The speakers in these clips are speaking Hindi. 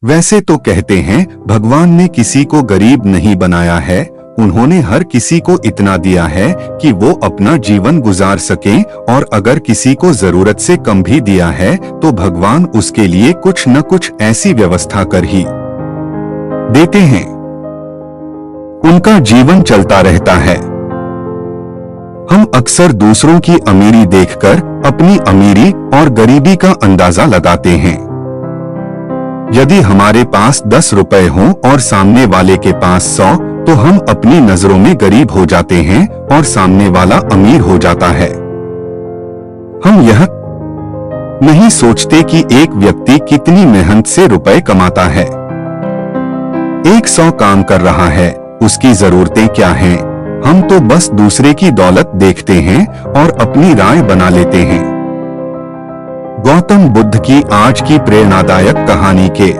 वैसे तो कहते हैं भगवान ने किसी को गरीब नहीं बनाया है, उन्होंने हर किसी को इतना दिया है कि वो अपना जीवन गुजार सकें, और अगर किसी को जरूरत से कम भी दिया है तो भगवान उसके लिए कुछ न कुछ ऐसी व्यवस्था कर ही देते हैं, उनका जीवन चलता रहता है। हम अक्सर दूसरों की अमीरी देखकर अपनी अमीरी और गरीबी का अंदाजा लगाते हैं। यदि हमारे पास 10 रुपए हों और सामने वाले के पास 100, तो हम अपनी नजरों में गरीब हो जाते हैं और सामने वाला अमीर हो जाता है। हम यह नहीं सोचते कि एक व्यक्ति कितनी मेहनत से रुपए कमाता है। एक 100 काम कर रहा है, उसकी जरूरतें क्या हैं? हम तो बस दूसरे की दौलत देखते हैं और अपनी राय बना लेते हैं। गौतम बुद्ध की आज की प्रेरणादायक कहानी के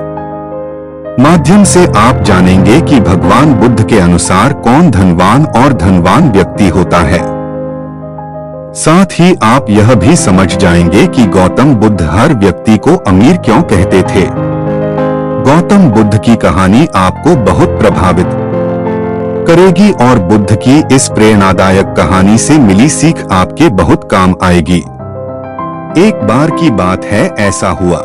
माध्यम से आप जानेंगे कि भगवान बुद्ध के अनुसार कौन धनवान और धनवान व्यक्ति होता है। साथ ही आप यह भी समझ जाएंगे कि गौतम बुद्ध हर व्यक्ति को अमीर क्यों कहते थे। गौतम बुद्ध की कहानी आपको बहुत प्रभावित करेगी और बुद्ध की इस प्रेरणादायक कहानी से मिली सीख आपके बहुत काम आएगी। एक बार की बात है, ऐसा हुआ,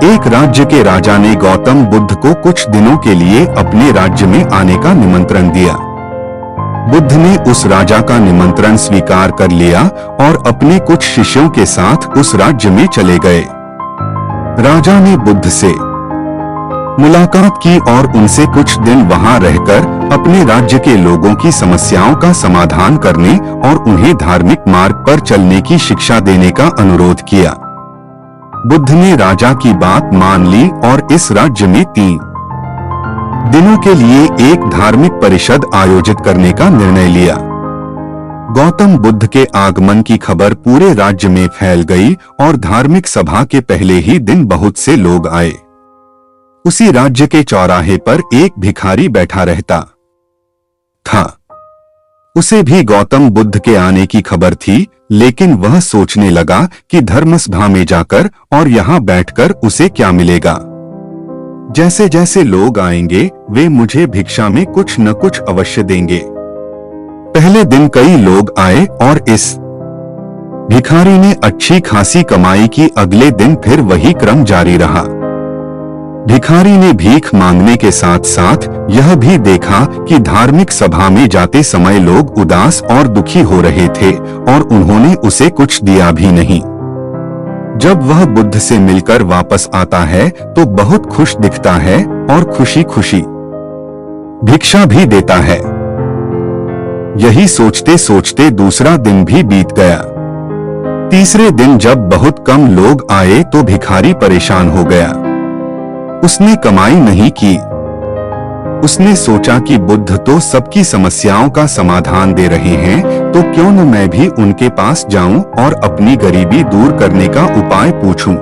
एक राज्य के राजा ने गौतम बुद्ध को कुछ दिनों के लिए अपने राज्य में आने का निमंत्रण दिया। बुद्ध ने उस राजा का निमंत्रण स्वीकार कर लिया और अपने कुछ शिष्यों के साथ उस राज्य में चले गए। राजा ने बुद्ध से मुलाकात की और उनसे कुछ दिन वहां रहकर अपने राज्य के लोगों की समस्याओं का समाधान करने और उन्हें धार्मिक मार्ग पर चलने की शिक्षा देने का अनुरोध किया। बुद्ध ने राजा की बात मान ली और इस राज्य में 3 दिनों के लिए एक धार्मिक परिषद आयोजित करने का निर्णय लिया। गौतम बुद्ध के आगमन की खबर पूरे राज्य में फैल गई और धार्मिक सभा के पहले ही दिन बहुत से लोग आए। उसी राज्य के चौराहे पर एक भिखारी बैठा रहता था। उसे भी गौतम बुद्ध के आने की खबर थी, लेकिन वह सोचने लगा कि धर्मसभा में जाकर और यहाँ बैठकर उसे क्या मिलेगा। जैसे जैसे लोग आएंगे वे मुझे भिक्षा में कुछ न कुछ अवश्य देंगे। पहले दिन कई लोग आए और इस भिखारी ने अच्छी खासी कमाई की। अगले दिन फिर वही क्रम जारी रहा। भिखारी ने भीख मांगने के साथ साथ यह भी देखा कि धार्मिक सभा में जाते समय लोग उदास और दुखी हो रहे थे और उन्होंने उसे कुछ दिया भी नहीं। जब वह बुद्ध से मिलकर वापस आता है तो बहुत खुश दिखता है और खुशी खुशी भिक्षा भी देता है। यही सोचते सोचते दूसरा दिन भी बीत गया। तीसरे दिन जब बहुत कम लोग आए तो भिखारी परेशान हो गया। उसने कमाई नहीं की। उसने सोचा कि बुद्ध तो सबकी समस्याओं का समाधान दे रहे हैं, तो क्यों न मैं भी उनके पास जाऊं और अपनी गरीबी दूर करने का उपाय पूछूं।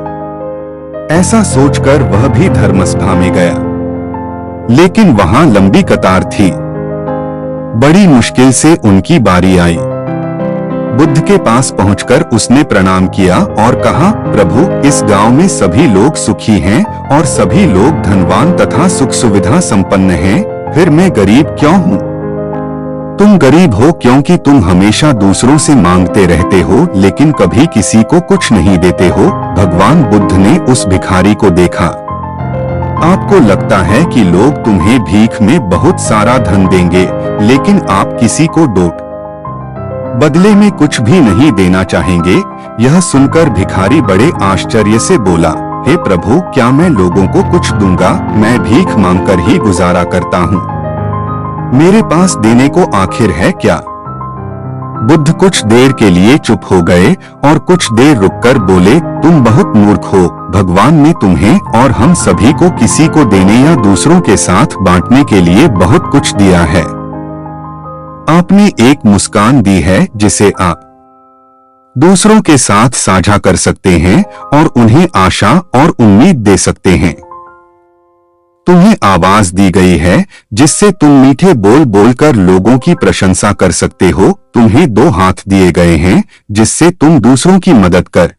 ऐसा सोचकर वह भी धर्मसभा में गया, लेकिन वहां लंबी कतार थी। बड़ी मुश्किल से उनकी बारी आई। बुद्ध के पास पहुंचकर उसने प्रणाम किया और कहा, प्रभु, इस गांव में सभी लोग सुखी हैं और सभी लोग धनवान तथा सुख सुविधा संपन्न हैं, फिर मैं गरीब क्यों हूँ? तुम गरीब हो क्योंकि तुम हमेशा दूसरों से मांगते रहते हो लेकिन कभी किसी को कुछ नहीं देते हो। भगवान बुद्ध ने उस भिखारी को देखा। आपको लगता है कि लोग तुम्हें भीख में बहुत सारा धन देंगे, लेकिन आप किसी को डोट बदले में कुछ भी नहीं देना चाहेंगे। यह सुनकर भिखारी बड़े आश्चर्य से बोला, हे प्रभु, क्या मैं लोगों को कुछ दूंगा? मैं भीख मांगकर ही गुजारा करता हूँ। मेरे पास देने को आखिर है क्या? बुद्ध कुछ देर के लिए चुप हो गए और कुछ देर रुककर बोले, तुम बहुत मूर्ख हो। भगवान ने तुम्हें और हम सभी को किसी को देने या दूसरों के साथ बांटने के लिए बहुत कुछ दिया है। आपने एक मुस्कान दी है जिसे आप दूसरों के साथ साझा कर सकते हैं और उन्हें आशा और उम्मीद दे सकते हैं। तुम्हें आवाज दी गई है जिससे तुम मीठे बोल बोलकर लोगों की प्रशंसा कर सकते हो। तुम्हें 2 हाथ दिए गए हैं जिससे तुम दूसरों की मदद कर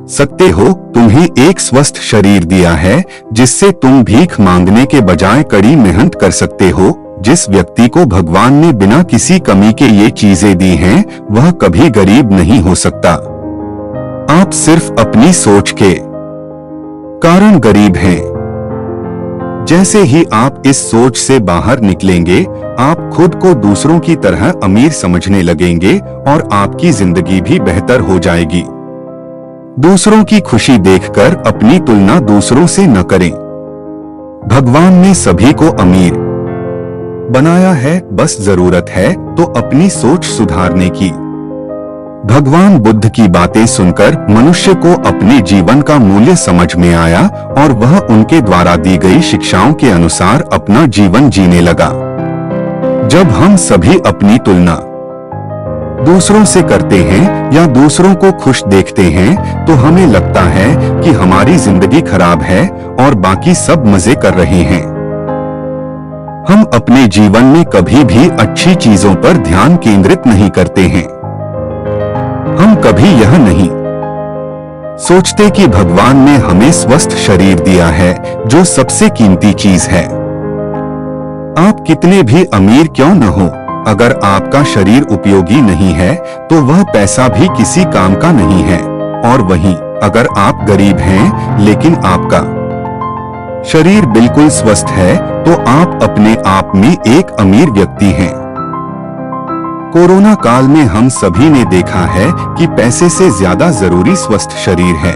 सकते हो। तुम्हें एक स्वस्थ शरीर दिया है जिससे तुम भीख मांगने के बजाय कड़ी मेहनत कर सकते हो। जिस व्यक्ति को भगवान ने बिना किसी कमी के ये चीजें दी हैं, वह कभी गरीब नहीं हो सकता। आप सिर्फ अपनी सोच के कारण गरीब हैं। जैसे ही आप इस सोच से बाहर निकलेंगे, आप खुद को दूसरों की तरह अमीर समझने लगेंगे और आपकी जिंदगी भी बेहतर हो जाएगी। दूसरों की खुशी देखकर अपनी तुलना दूसरों से न करें। भगवान ने सभी को अमीर बनाया है, बस जरूरत है तो अपनी सोच सुधारने की। भगवान बुद्ध की बातें सुनकर मनुष्य को अपने जीवन का मूल्य समझ में आया और वह उनके द्वारा दी गई शिक्षाओं के अनुसार अपना जीवन जीने लगा। जब हम सभी अपनी तुलना दूसरों से करते हैं या दूसरों को खुश देखते हैं, तो हमें लगता है कि हमारी जिंदगी खराब है और बाकी सब मजे कर रहे हैं। हम अपने जीवन में कभी भी अच्छी चीजों पर ध्यान केंद्रित नहीं करते हैं। हम कभी यह नहीं सोचते कि भगवान ने हमें स्वस्थ शरीर दिया है, जो सबसे कीमती चीज है। आप कितने भी अमीर क्यों न हो, अगर आपका शरीर उपयोगी नहीं है तो वह पैसा भी किसी काम का नहीं है। और वहीं अगर आप गरीब हैं लेकिन आपका शरीर बिल्कुल स्वस्थ है, तो आप अपने आप में एक अमीर व्यक्ति हैं। कोरोना काल में हम सभी ने देखा है कि पैसे से ज्यादा जरूरी स्वस्थ शरीर है।